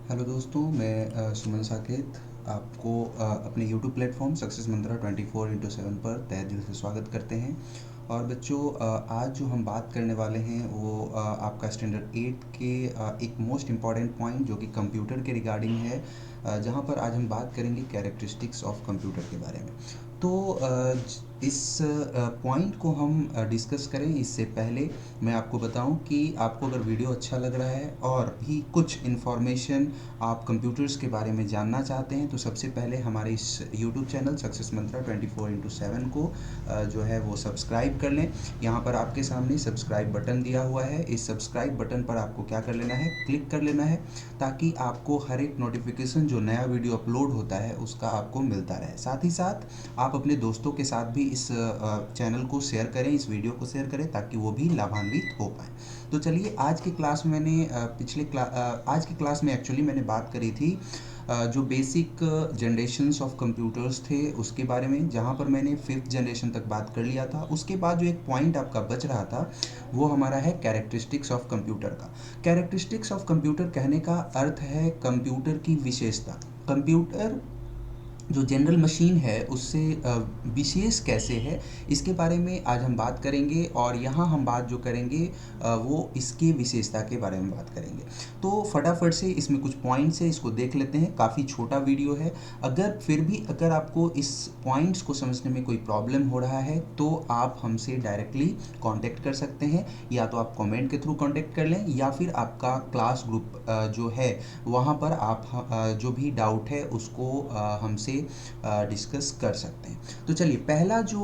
Hello दोस्तों, मैं सुमन साकेत आपको अपने यूट्यूब प्लेटफॉर्म सक्सेस मंत्रा 24/7 पर तहे दिल से स्वागत करते हैं। और बच्चों, आज जो हम बात करने वाले हैं वो आपका स्टैंडर्ड 8 के एक मोस्ट इम्पॉर्टेंट पॉइंट जो कि कंप्यूटर के रिगार्डिंग है, जहाँ पर आज हम बात करेंगे कैरेक्टरिस्टिक्स ऑफ कंप्यूटर के बारे में। तो इस पॉइंट को हम डिस्कस करें इससे पहले मैं आपको बताऊं कि आपको अगर वीडियो अच्छा लग रहा है और भी कुछ इन्फॉर्मेशन आप कंप्यूटर्स के बारे में जानना चाहते हैं, तो सबसे पहले हमारे इस यूट्यूब चैनल सक्सेस मंत्रा 24/7 को जो है वो सब्सक्राइब कर लें। यहाँ पर आपके सामने सब्सक्राइब बटन दिया हुआ है। इस सब्सक्राइब बटन पर आपको क्या कर लेना है, क्लिक कर लेना है, ताकि आपको हर एक नोटिफिकेशन जो नया वीडियो अपलोड होता है उसका आपको मिलता रहे। साथ ही साथ आप अपने दोस्तों के साथ भी इस चैनल को शेयर करें, इस वीडियो को शेयर करें, ताकि वो भी लाभान्वित हो पाए। तो चलिए, आज की क्लास में मैंने आज की क्लास में एक्चुअली मैंने बात करी थी जो बेसिक जनरेशन्स ऑफ कंप्यूटर्स थे उसके बारे में, जहाँ पर मैंने 5th जनरेशन तक बात कर लिया था। उसके बाद जो एक पॉइंट आपका बच रहा था वो हमारा है कैरेक्टरिस्टिक्स ऑफ कंप्यूटर का। कैरेक्टरिस्टिक्स ऑफ कंप्यूटर कहने का अर्थ है कंप्यूटर की विशेषता। कंप्यूटर जो जनरल मशीन है उससे विशेष कैसे है, इसके बारे में आज हम बात करेंगे। और यहाँ हम बात जो करेंगे वो इसके विशेषता के बारे में बात करेंगे। तो फटाफट से इसमें कुछ पॉइंट्स है, इसको देख लेते हैं। काफ़ी छोटा वीडियो है। अगर आपको इस पॉइंट्स को समझने में कोई प्रॉब्लम हो रहा है तो आप हमसे डायरेक्टली कांटेक्ट कर सकते हैं, या तो आप कमेंट के थ्रू कांटेक्ट कर लें, या फिर आपका क्लास ग्रुप जो है वहाँ पर आप जो भी डाउट है उसको हमसे डिस्कस कर सकते हैं। तो चलिए, पहला जो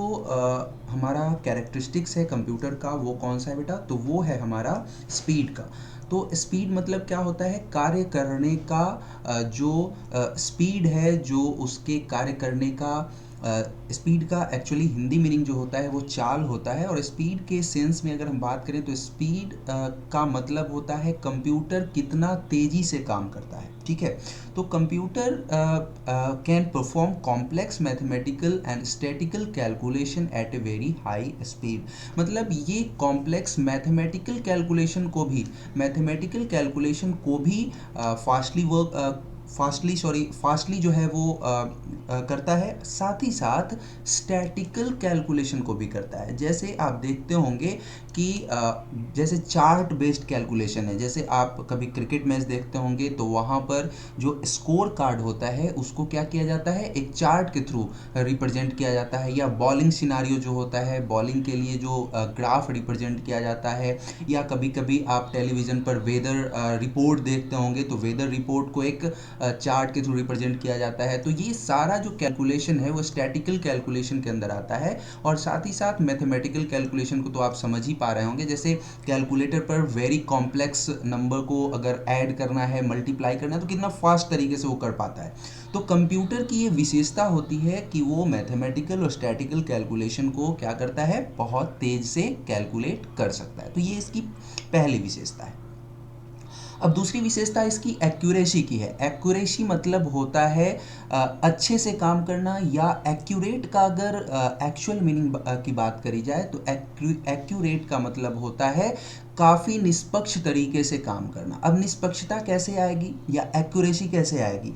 हमारा कैरेक्टरिस्टिक्स है कंप्यूटर का वो कौन सा है बेटा, तो वो है हमारा स्पीड का। तो स्पीड मतलब क्या होता है, कार्य करने का जो स्पीड है, जो उसके कार्य करने का स्पीड का एक्चुअली हिंदी मीनिंग जो होता है वो चाल होता है। और स्पीड के सेंस में अगर हम बात करें तो स्पीड का मतलब होता है कंप्यूटर कितना तेज़ी से काम करता है। ठीक है, तो computer can perform complex mathematical and statical calculation at a very high speed. मतलब ये कॉम्प्लेक्स मैथमेटिकल कैलकुलेशन को भी फास्टली जो है वो करता है। साथ ही साथ स्टैटिकल कैलकुलेशन को भी करता है। जैसे आप देखते होंगे कि जैसे चार्ट बेस्ड कैलकुलेशन है। जैसे आप कभी क्रिकेट मैच देखते होंगे तो वहाँ पर जो स्कोर कार्ड होता है उसको क्या किया जाता है, एक चार्ट के थ्रू रिप्रेजेंट किया जाता है। या बॉलिंग सिनारियो जो होता है, बॉलिंग के लिए जो ग्राफ रिप्रेजेंट किया जाता है। या कभी कभी आप टेलीविज़न पर वेदर रिपोर्ट देखते होंगे तो वेदर रिपोर्ट को एक चार्ट के थ्रू रिप्रेजेंट किया जाता है। तो ये सारा जो कैलकुलेशन है वो स्टैटिकल कैलकुलेशन के अंदर आता है। और साथ ही साथ मैथमेटिकल कैलकुलेशन को तो आप समझ ही पा रहे होंगे। जैसे कैलकुलेटर पर वेरी कॉम्प्लेक्स नंबर को अगर ऐड करना है, मल्टीप्लाई करना है, तो कितना फास्ट तरीके से वो कर पाता है। तो कंप्यूटर की ये विशेषता होती है कि वो मैथमेटिकल और स्टैटिकल कैलकुलेशन को क्या करता है, बहुत तेज से कैलकुलेट कर सकता है। तो ये इसकी पहली विशेषता है। अब दूसरी विशेषता इसकी एक्यूरेसी की है। एक्यूरेसी मतलब होता है अच्छे से काम करना, या एक्यूरेट का अगर एक्चुअल मीनिंग की बात करी जाए तो एक्यूरेट का मतलब होता है काफ़ी निष्पक्ष तरीके से काम करना। अब निष्पक्षता कैसे आएगी या एक्यूरेसी कैसे आएगी,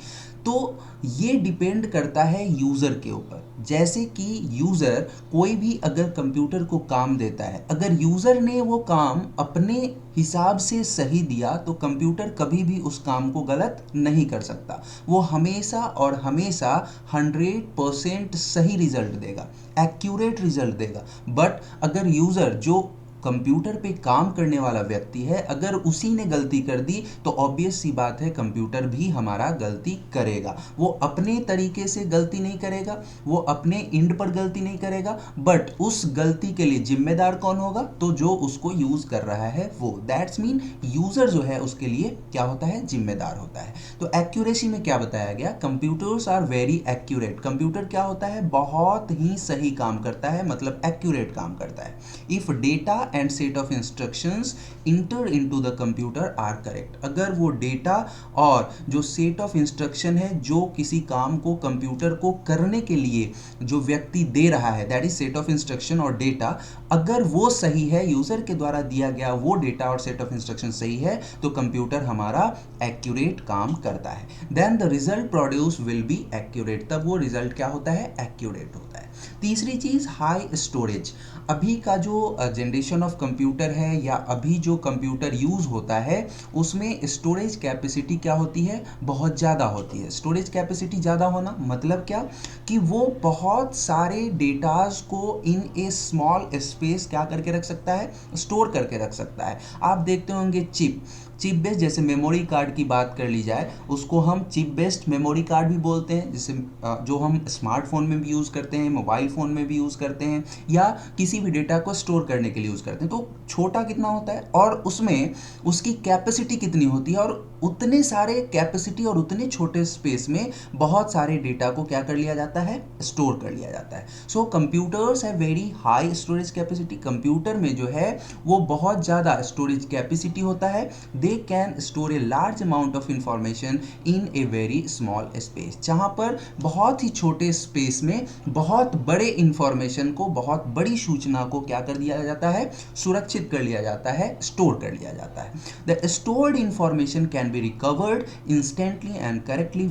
तो ये डिपेंड करता है यूज़र के ऊपर। जैसे कि यूज़र कोई भी अगर कंप्यूटर को काम देता है, अगर यूज़र ने वो काम अपने हिसाब से सही दिया तो कंप्यूटर कभी भी उस काम को गलत नहीं कर सकता। वो हमेशा और हमेशा 100% सही रिजल्ट देगा, एक्यूरेट रिजल्ट देगा। बट अगर यूज़र जो कंप्यूटर पे काम करने वाला व्यक्ति है, अगर उसी ने गलती कर दी तो ऑब्वियस सी बात है कंप्यूटर भी हमारा गलती करेगा। वो अपने तरीके से गलती नहीं करेगा, वो अपने इंड पर गलती नहीं करेगा, बट उस गलती के लिए जिम्मेदार कौन होगा, तो जो उसको यूज कर रहा है वो। दैट्स मीन यूजर जो है उसके लिए क्या होता है, जिम्मेदार होता है। तो एक्यूरेसी में क्या बताया गया, computers are very accurate. Computer क्या होता है, बहुत ही सही काम करता है, मतलब एक्यूरेट काम करता है। If data and set of instructions enter into the computer are correct. अगर वो डेटा और जो सेट ऑफ इंस्ट्रक्शन है जो किसी काम को कंप्यूटर को करने के लिए जो व्यक्ति दे रहा है, that is set of instruction और डेटा, अगर वो सही है, यूजर के द्वारा दिया गया वो डेटा और सेट ऑफ इंस्ट्रक्शन सही है, तो कंप्यूटर हमारा एक्यूरेट काम करता है। Then the result produce will be accurate, तब वो रिजल्ट क्या होता है, एक्यूरेट होता है। तीसरी चीज हाई स्टोरेज। अभी का जो जनरेशन ऑफ कंप्यूटर है या अभी जो कंप्यूटर यूज होता है उसमें स्टोरेज कैपेसिटी क्या होती है, बहुत ज़्यादा होती है। स्टोरेज कैपेसिटी ज़्यादा होना मतलब क्या, कि वो बहुत सारे डेटाज को इन ए स्मॉल स्पेस क्या करके रख सकता है, स्टोर करके रख सकता है। आप देखते होंगे चिप बेस्ड, जैसे मेमोरी कार्ड की बात कर ली जाए, उसको हम चिप बेस्ड मेमोरी कार्ड भी बोलते हैं, जैसे जो हम स्मार्टफोन में भी यूज़ करते हैं, मोबाइल फ़ोन में भी यूज़ करते हैं, या किसी भी डेटा को स्टोर करने के लिए यूज़ करते हैं। तो छोटा कितना होता है और उसमें उसकी कैपेसिटी कितनी होती है, और उतने सारे कैपेसिटी और उतने छोटे स्पेस में बहुत सारे डेटा को क्या कर लिया जाता है, स्टोर कर लिया जाता है। सो कंप्यूटर्स है very high storage capacity. Computer में जो है वो बहुत ज़्यादा स्टोरेज कैपेसिटी होता है। They can store a large amount of information in a very small space, जहाँ पर बहुत ही छोटे स्पेस में बहुत बड़े इंफॉर्मेशन को, बहुत बड़ी सूचना को क्या कर दिया जाता है, सुरक्षित कर लिया जाता है, स्टोर कर लिया जाता है। The stored information can be recovered instantly and correctly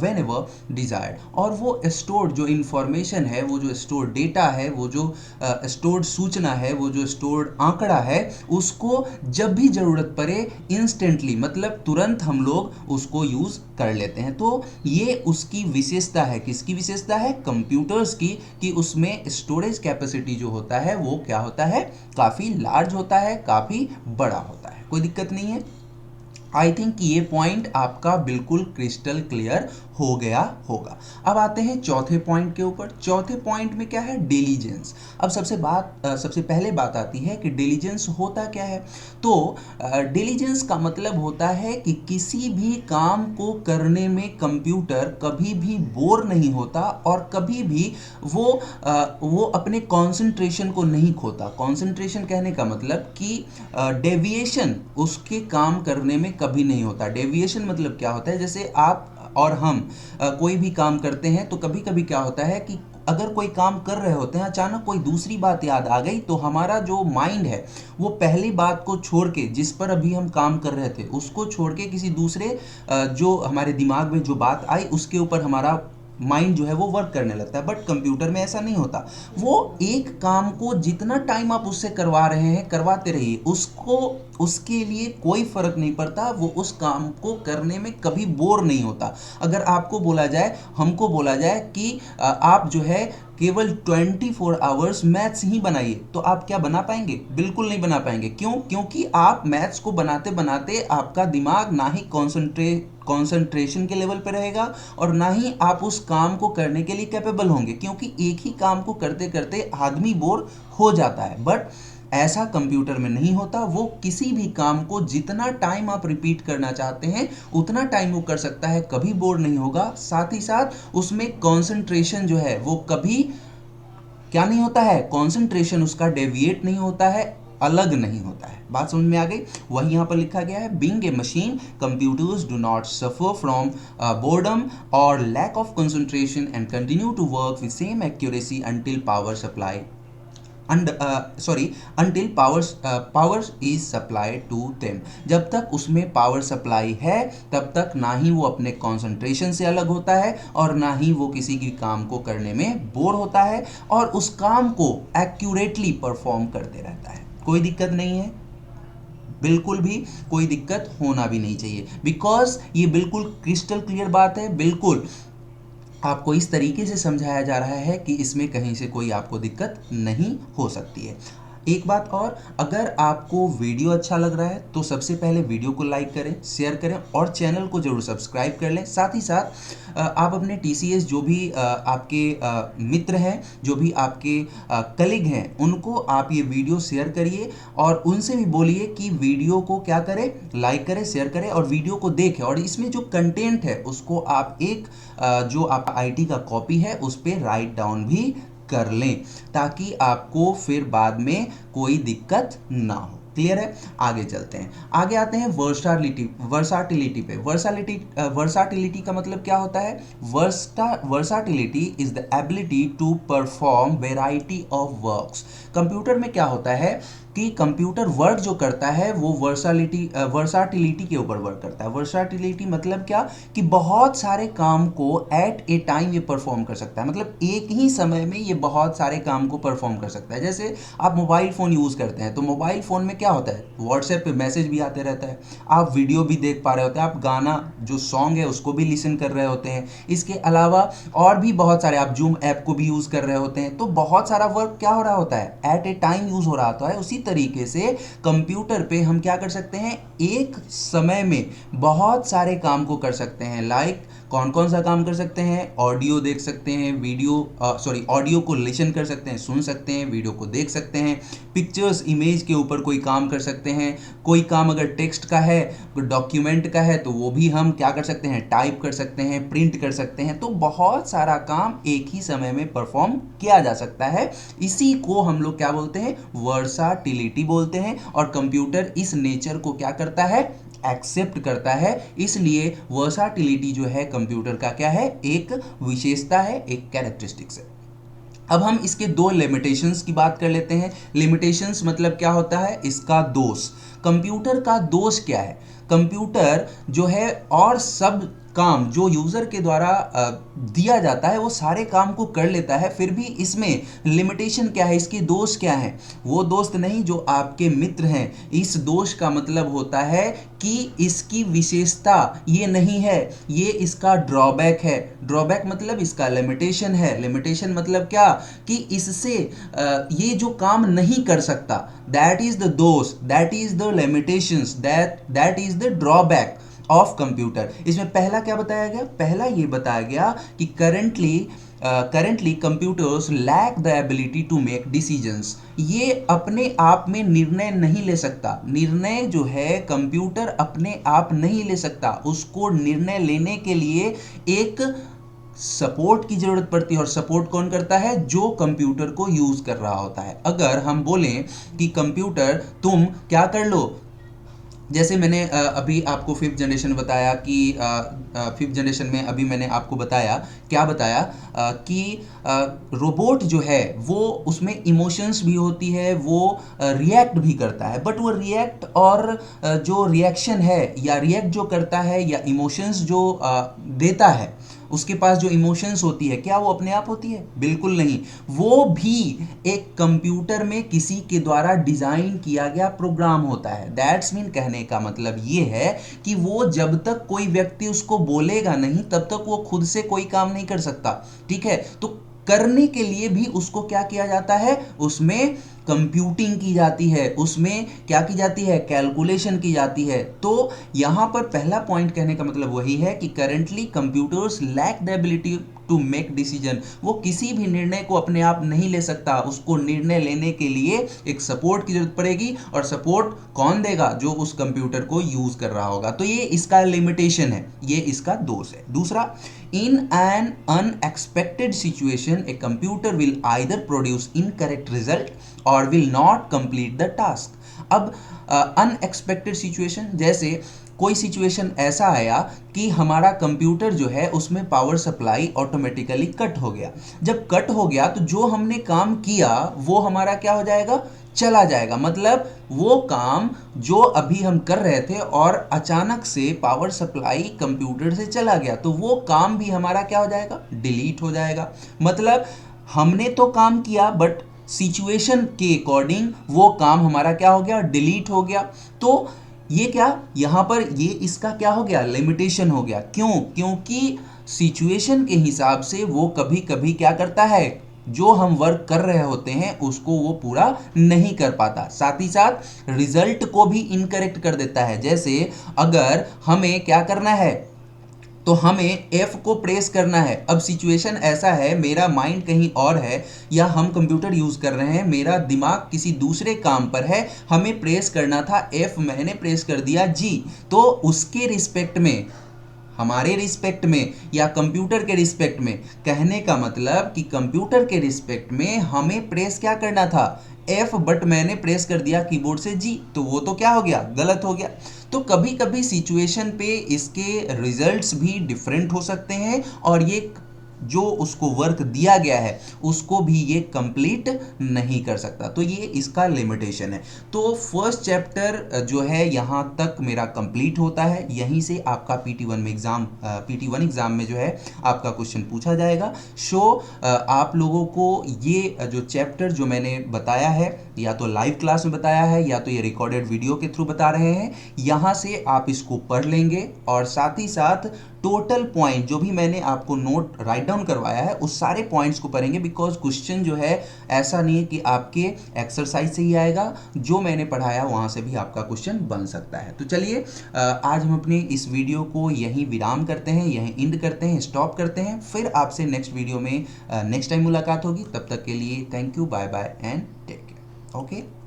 whenever desired। और वो stored जो इंफॉर्मेशन है, वो जो stored डेटा है, वो जो stored सूचना है, वो जो stored आंकड़ा है, उसको जब भी ज़रूरत पड़े instantly मतलब तुरंत हम लोग उसको यूज़ कर लेते हैं। तो ये उसकी विशेषता है, किसकी विशेषता है, कंप्यूटर्स की, कि उसमें स्टोरेज कैपेसिटी जो होता है वो क्या होता है, काफ़ी लार्ज होता है, काफ़ी बड़ा होता है। कोई दिक्कत नहीं है। आई थिंक ये पॉइंट आपका बिल्कुल क्रिस्टल क्लियर हो गया होगा। अब आते हैं चौथे पॉइंट के ऊपर। चौथे पॉइंट में क्या है, डिलीजेंस। अब सबसे पहले बात आती है कि डिलीजेंस होता क्या है। तो डिलीजेंस का मतलब होता है कि किसी भी काम को करने में कंप्यूटर कभी भी बोर नहीं होता और कभी भी वो अपने कंसंट्रेशन को नहीं खोता। कंसंट्रेशन कहने का मतलब कि डेविएशन उसके काम करने में कभी नहीं होता। डेविएशन मतलब क्या होता है, जैसे आप और हम कोई भी काम करते हैं तो कभी कभी क्या होता है कि अगर कोई काम कर रहे होते हैं, अचानक कोई दूसरी बात याद आ गई, तो हमारा जो माइंड है वो पहली बात को छोड़ के, जिस पर अभी हम काम कर रहे थे उसको छोड़ के किसी दूसरे जो हमारे दिमाग में जो बात आई उसके ऊपर हमारा माइंड जो है वो वर्क करने लगता है। बट कंप्यूटर में ऐसा नहीं होता। वो एक काम को जितना टाइम आप उससे करवा रहे हैं करवाते रहिए, उसको उसके लिए कोई फर्क नहीं पड़ता, वो उस काम को करने में कभी बोर नहीं होता। अगर आपको बोला जाए, हमको बोला जाए कि आप जो है केवल 24 आवर्स मैथ्स ही बनाइए, तो आप क्या बना पाएंगे, बिल्कुल नहीं बना पाएंगे। क्यों, क्योंकि आप मैथ्स को बनाते बनाते आपका दिमाग ना ही कॉन्सेंट्रेशन के लेवल पे रहेगा और ना ही आप उस काम को करने के लिए कैपेबल होंगे, क्योंकि एक ही काम को करते करते आदमी बोर हो जाता है। बट ऐसा कंप्यूटर में नहीं होता। वो किसी भी काम को जितना टाइम आप रिपीट करना चाहते हैं उतना टाइम वो कर सकता है, कभी बोर नहीं होगा। साथ ही साथ उसमें कंसंट्रेशन जो है वो कभी क्या नहीं होता है, कंसंट्रेशन उसका डेविएट नहीं होता है, अलग नहीं होता है। बात समझ में आ गई। वही यहाँ पर लिखा गया है, being a machine computers do not suffer from boredom और lack of concentration and continue to work with same accuracy until power supply until power is supplied to them। जब तक उसमें पावर सप्लाई है तब तक ना ही वो अपने कंसंट्रेशन से अलग होता है और ना ही वो किसी भी काम को करने में बोर होता है और उस काम को एक्यूरेटली परफॉर्म करते रहता है। कोई दिक्कत नहीं है, बिल्कुल भी कोई दिक्कत होना भी नहीं चाहिए, बिकॉज ये बिल्कुल क्रिस्टल क्लियर बात है। बिल्कुल आपको इस तरीके से समझाया जा रहा है कि इसमें कहीं से कोई आपको दिक्कत नहीं हो सकती है। एक बात और, अगर आपको वीडियो अच्छा लग रहा है तो सबसे पहले वीडियो को लाइक करें, शेयर करें और चैनल को जरूर सब्सक्राइब कर लें। साथ ही साथ आप अपने TCS जो भी आपके मित्र हैं, जो भी आपके कलीग हैं, उनको आप ये वीडियो शेयर करिए और उनसे भी बोलिए कि वीडियो को क्या करें, लाइक करें, शेयर करें और वीडियो को देखें। और इसमें जो कंटेंट है उसको आप एक जो आपका IT का कॉपी है उस पर राइट डाउन भी कर लें ताकि आपको फिर बाद में कोई दिक्कत ना हो। क्लियर है? आगे चलते हैं, आगे आते हैं वर्साटिलिटी पे। वर्साटिलिटी का मतलब क्या होता है? Versatility is the ability to perform variety of works. Computer में क्या होता है कि कंप्यूटर वर्क जो करता है वो वर्साटिलिटी के ऊपर वर्क करता है। वर्साटिलिटी मतलब क्या? कि बहुत सारे काम को एट ए टाइम ये परफॉर्म कर सकता है, मतलब एक ही समय में ये बहुत सारे काम को परफॉर्म कर सकता है। जैसे आप मोबाइल फ़ोन यूज़ करते हैं तो मोबाइल फ़ोन में क्या होता है, व्हाट्सएप पे मैसेज भी आते रहता है, आप वीडियो भी देख पा रहे होते हैं, आप गाना जो सॉन्ग है उसको भी लिसन कर रहे होते हैं, इसके अलावा और भी बहुत सारे, आप जूम ऐप को भी यूज़ कर रहे होते हैं। तो बहुत सारा वर्क क्या हो रहा होता है, एट ए टाइम यूज़ हो रहा होता है। उसी तरीके से कंप्यूटर पे हम क्या कर सकते हैं, एक समय में बहुत सारे काम को कर सकते हैं। लाइक कौन कौन सा काम कर सकते हैं? ऑडियो देख सकते हैं, ऑडियो को लिसन कर सकते हैं, सुन सकते हैं, वीडियो को देख सकते हैं, पिक्चर्स इमेज के ऊपर कोई काम कर सकते हैं, कोई काम अगर टेक्स्ट का है, डॉक्यूमेंट का है तो वो भी हम क्या कर सकते हैं, टाइप कर सकते हैं, प्रिंट कर सकते हैं। तो बहुत सारा काम एक ही समय में परफॉर्म किया जा सकता है। इसी को हम लोग क्या बोलते हैं, वर्साटिलिटी बोलते हैं। और कंप्यूटर इस नेचर को क्या करता है, एक्सेप्ट करता है। इसलिए वर्साटिलिटी जो है कंप्यूटर का क्या है, एक विशेषता है, एक कैरेक्टरिस्टिक्स है। अब हम इसके दो लिमिटेशंस की बात कर लेते हैं। लिमिटेशंस मतलब क्या होता है, इसका दोष। कंप्यूटर का दोष क्या है? कंप्यूटर जो है और सब काम जो यूज़र के द्वारा दिया जाता है वो सारे काम को कर लेता है, फिर भी इसमें लिमिटेशन क्या है, इसके दोष क्या है? वो दोस्त नहीं जो आपके मित्र हैं। इस दोष का मतलब होता है कि इसकी विशेषता ये नहीं है, ये इसका ड्रॉबैक है। ड्रॉबैक मतलब इसका लिमिटेशन है। लिमिटेशन मतलब क्या, कि इससे ये जो काम नहीं कर सकता, दैट इज द दोष, that is the limitations, that is the drawback of computer. इसमें पहला क्या बताया गया, पहला ये बताया गया कि currently computers lack the ability to make decisions. ये अपने आप में निर्णय नहीं ले सकता। निर्णय जो है कंप्यूटर अपने आप नहीं ले सकता, उसको निर्णय लेने के लिए एक सपोर्ट की जरूरत पड़ती है। और सपोर्ट कौन करता है, जो कंप्यूटर को यूज कर रहा होता है। अगर हम बोलें कि कंप्यूटर तुम क्या कर लो, जैसे मैंने अभी आपको फिफ्थ जनरेशन बताया कि फिफ्थ जनरेशन में अभी मैंने आपको बताया, क्या बताया, कि रोबोट जो है वो उसमें इमोशंस भी होती है, वो रिएक्ट भी करता है। बट वो रिएक्ट और जो रिएक्शन है या रिएक्ट जो करता है या इमोशंस जो देता है, उसके पास जो इमोशंस होती है, क्या वो अपने आप होती है? बिल्कुल नहीं। वो भी एक कंप्यूटर में किसी के द्वारा डिजाइन किया गया प्रोग्राम होता है। दैट्स मीन कहने का मतलब ये है कि वो जब तक कोई व्यक्ति उसको बोलेगा नहीं तब तक वो खुद से कोई काम नहीं कर सकता। ठीक है, तो करने के लिए भी उसको क्या किया जाता है, उसमें कंप्यूटिंग की जाती है, उसमें क्या की जाती है, कैलकुलेशन की जाती है। तो यहां पर पहला पॉइंट कहने का मतलब वही है कि currently computers lack the ability to make decision. वो किसी भी निर्णय को अपने आप नहीं ले सकता, उसको निर्णय लेने के लिए एक सपोर्ट की जरूरत पड़ेगी। और सपोर्ट कौन देगा, जो उस कंप्यूटर को यूज कर रहा होगा। तो ये इसका लिमिटेशन है, ये इसका दोष है। दूसरा, in an unexpected situation a computer will either produce incorrect result और will not complete the task. अब अनएक्सपेक्टेड सिचुएशन, जैसे कोई सिचुएशन ऐसा आया कि हमारा कंप्यूटर जो है उसमें पावर सप्लाई ऑटोमेटिकली कट हो गया। जब कट हो गया तो जो हमने काम किया वो हमारा क्या हो जाएगा, चला जाएगा। मतलब वो काम जो अभी हम कर रहे थे और अचानक से पावर सप्लाई कंप्यूटर से चला गया तो वो काम भी हमारा क्या हो जाएगा, डिलीट हो जाएगा। मतलब हमने तो काम किया बट सिचुएशन के अकॉर्डिंग वो काम हमारा क्या हो गया, डिलीट हो गया। तो ये क्या, यहां पर ये इसका क्या हो गया, लिमिटेशन हो गया। क्यों? क्योंकि सिचुएशन के हिसाब से वो कभी कभी क्या करता है, जो हम वर्क कर रहे होते हैं उसको वो पूरा नहीं कर पाता, साथ ही साथ रिजल्ट को भी इनकरेक्ट कर देता है। जैसे अगर हमें क्या करना है, तो हमें F को प्रेस करना है। अब सिचुएशन ऐसा है, मेरा माइंड कहीं और है या हम कंप्यूटर यूज कर रहे हैं, मेरा दिमाग किसी दूसरे काम पर है, हमें प्रेस करना था F, मैंने प्रेस कर दिया G। तो उसके रिस्पेक्ट में हमारे रिस्पेक्ट में या कंप्यूटर के रिस्पेक्ट में, कहने का मतलब कि कंप्यूटर के रिस्पेक्ट में हमें प्रेस क्या करना था, एफ, बट मैंने प्रेस कर दिया कीबोर्ड से जी, तो वो तो क्या हो गया, गलत हो गया। तो कभी कभी सिचुएशन पे इसके रिजल्ट्स भी डिफरेंट हो सकते हैं और ये जो उसको वर्क दिया गया है उसको भी ये कंप्लीट नहीं कर सकता, तो ये इसका लिमिटेशन है। तो फर्स्ट चैप्टर जो है यहाँ तक मेरा कंप्लीट होता है, यहीं से आपका PT1 में एग्ज़ाम में जो है आपका क्वेश्चन पूछा जाएगा। आप लोगों को ये जो चैप्टर जो मैंने बताया है, या तो लाइव क्लास में बताया है या तो ये रिकॉर्डेड वीडियो के थ्रू बता रहे हैं, यहाँ से आप इसको पढ़ लेंगे और साथ ही साथ टोटल पॉइंट जो भी मैंने आपको नोट राइट डाउन करवाया है उस सारे पॉइंट्स को पढ़ेंगे, बिकॉज क्वेश्चन जो है ऐसा नहीं है कि आपके एक्सरसाइज से ही आएगा, जो मैंने पढ़ाया वहाँ से भी आपका क्वेश्चन बन सकता है। तो चलिए आज हम अपनी इस वीडियो को यहीं विराम करते हैं, यहीं इंड करते हैं, स्टॉप करते हैं, फिर आपसे नेक्स्ट वीडियो में नेक्स्ट टाइम मुलाकात होगी। तब तक के लिए thank you, bye bye and take care. Okay.